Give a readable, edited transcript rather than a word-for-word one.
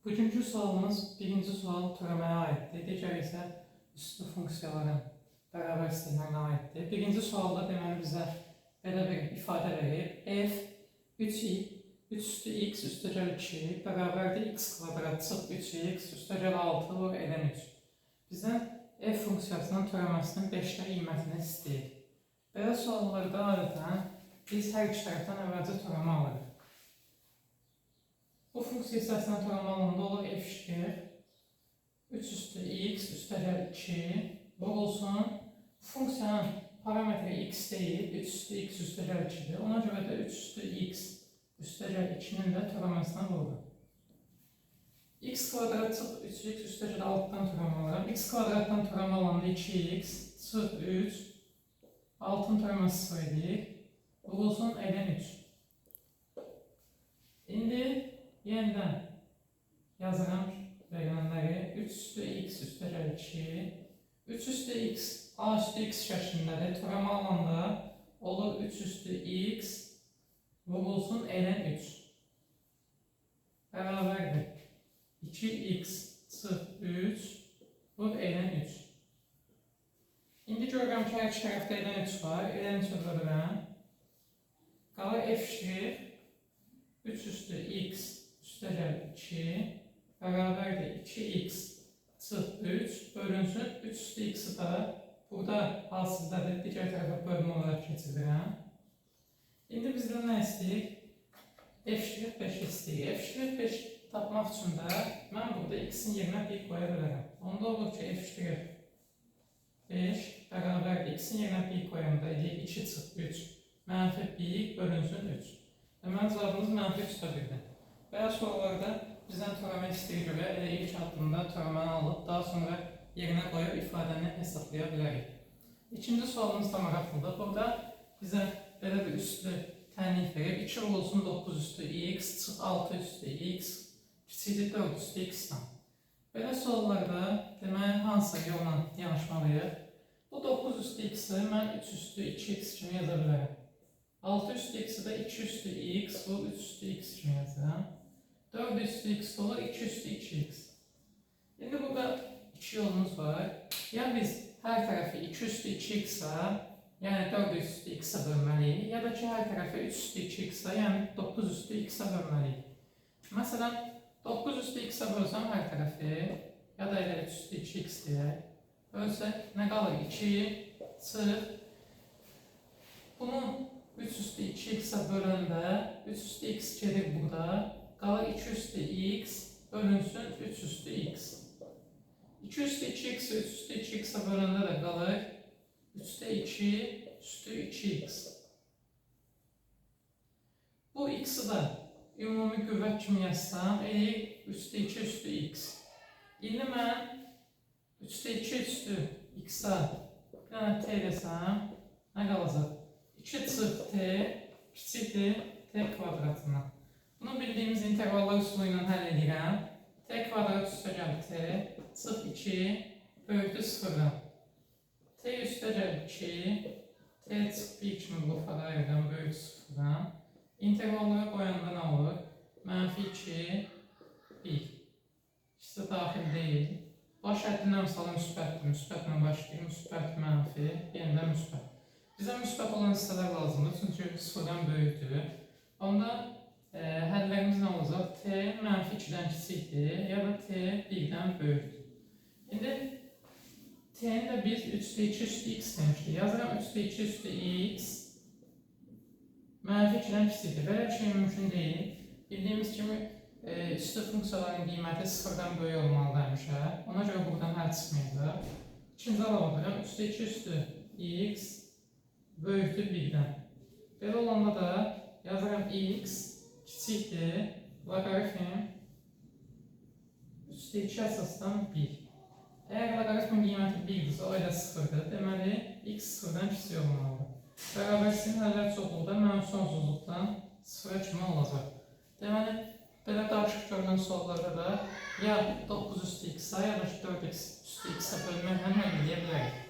Bugünkü sualımız birinci sual türəməyə aiddir. Digər isə üslü funksiyaların bərabər sistemlərinə aiddir. Birinci sualda deməli bizə belə bir ifadə verir. F 3i 3 üstü x üstəgəl 2 bərabərdir x kvadrat çıx 3x üstəgəl 6 vur ln 3. Bizdən f funksiyasının türəməsinin 5-də qiymətini istəyir. Belə suallarda adətən biz hər iki tərəfdən əvvəlcə türəmə alırıq. Bu funksiya hissəsindən türəmə alınanda olur f şəkil 3 üstü x üstəgəl 2 vurulsun. Funksiyanın parametri x deyil, 3 üstü x üstəgəl 2'dir. Ona görə də 3 üstü x üstəgəl 2'nin də türəməsinə vurulur. X kvadrat çıx 3x üstəgəl 6'dan türəmə alıram. X kvadratdan türəmə alanda 2x çıx 3 6'ın türəməsi 0 edir. Vurulsun ln 3. İndi yeniden yazıram verilənləri 3 üstü x üstəgəl 2 3 üstü x a üstü x şəklindədir. Türəmə alanda olur 3 üstü x vurulsun ln 3 bərabərdir 2x çıx 3 vur ln 3. İndi görürəm ki, hər iki tərəfdə ln 3 var. ln 3'ü bölürəm. Qalır f şəkil 3 üstü x üstəgəl 2 bərabərdir 2x çıx 3 bölünsün 3 üstü x'i da burada hasildadır, digər tərəfə bölmə olaraq keçirirəm. İndi bizdən nə istəyir? F 5 istəyir. F 5 tapmaq üçün də mən burada x'in yerinə 1 qoya bilərəm. Onda olur ki, F 5 bərabərdir x'in yerinə 1 qoyanda 2 çıx 3 mənfi 1 bölünsün 3. Deməli cavabımız mənfi 3'dir. Belə sorularda bizdən türəmə istəyi görə elə ilk addımda türəməni alıb, daha sonra yerinə qoyub ifadəni hesablaya bilərik. İkinci sualımız da maraqlıdır. Burada bizə belə bir üslü tənlik verib. 2 vurulsun 9 üstü x çıx 6 üstü x kiçikdir 4 üstü x-dan. Belə suallarda deməli hansı yolla yanaşmalıyıq? Bu 9 üstü x-i mən 3 üstü 2x kimi yaza bilərəm. 6 üstü x'i də 2 üstü x bu 3 üstü x kimi yazıram. 4 üstü x olur 2 üstü 2x. İndi burada iki yolumuz var. Ya biz hər tərəfi 2 üstü 2x-a, yəni 4 üstü x-a bölməliyik, ya da ki hər tərəfi 3 üstü 2x-a, yəni 9 üstü x-a bölməliyik. Məsələn, 9 üstü x-a bölsəm hər tərəfi, ya da elə 3 üstü 2x deyək, bölsək nə qalır? 2 çıx. Bunun 3 üstü 2x'e böləndə 3 üstü x gelir burada. Qalır 2 üstü x bölünsün 3 üstü x. 2 üstü 2x 3 üstü 2x'e böləndə də qalır 3'te 2 üstü 2x. Bu x'i da ümumi qüvvət kimi yazsam, 3'te 2 üstü x. İndi mən 3'te 2 üstü x'a bir dənə t desəm, nə qalacaq? 2 çıx t kiçikdir t kvadratından. Bunu bildiğimiz intervallar üsulu ilə həll edirəm. T kvadrat üstəgəl t çıx 2 böyükdür 0-dan. T üstəgəl 2 t çıx 1 kimi bloqlara ayırıram böyük 0-dan. İntervallara qoyanda nə olur? Mənfi 2 1. İkisi daxil deyil. Baş həddindən misalı müsbətdir. Müsbətlə başlayır. Müsbət mənfi yenə də müsbət. Bizə müsbət olan hissələr lazımdır, çünki 0-dan böyükdür. Onda həllərimiz nə olacaq? T mənfi 2-dən kiçikdir, ya da T 1-dən böyükdür. İndi T'ni də biz 3'te 2 üstü x demişdik. Yazıram 3'te 2 üstü x mənfi 2-dən kiçikdir. Belə bir şey mümkün deyil. Bildiyimiz kimi üstü funksiyaların qiyməti 0-dan böyük olmalıdır həmişə. Ona görə buradan həll çıxmayacaq. İkinci alabilirim. 3'te 2 üstü x böyükdür 1-dən. Belə olanda da yazıram x kiçikdir loqaritm 3'te 2 əsasdan 1. Əgər loqaritmin qiyməti 1-dirsə, o elə 0-dır. Deməli, x 0-dan kiçik olmalıdır. Bərabərçinin həllər çoxluqda mənim sonsuzluqdan 0-a kimi olacaq. Deməli, belə qarışıq görünən suallarda da ya 9 üstü x-a, ya da 4 üstü x-a bölməklə həll edə bilərik.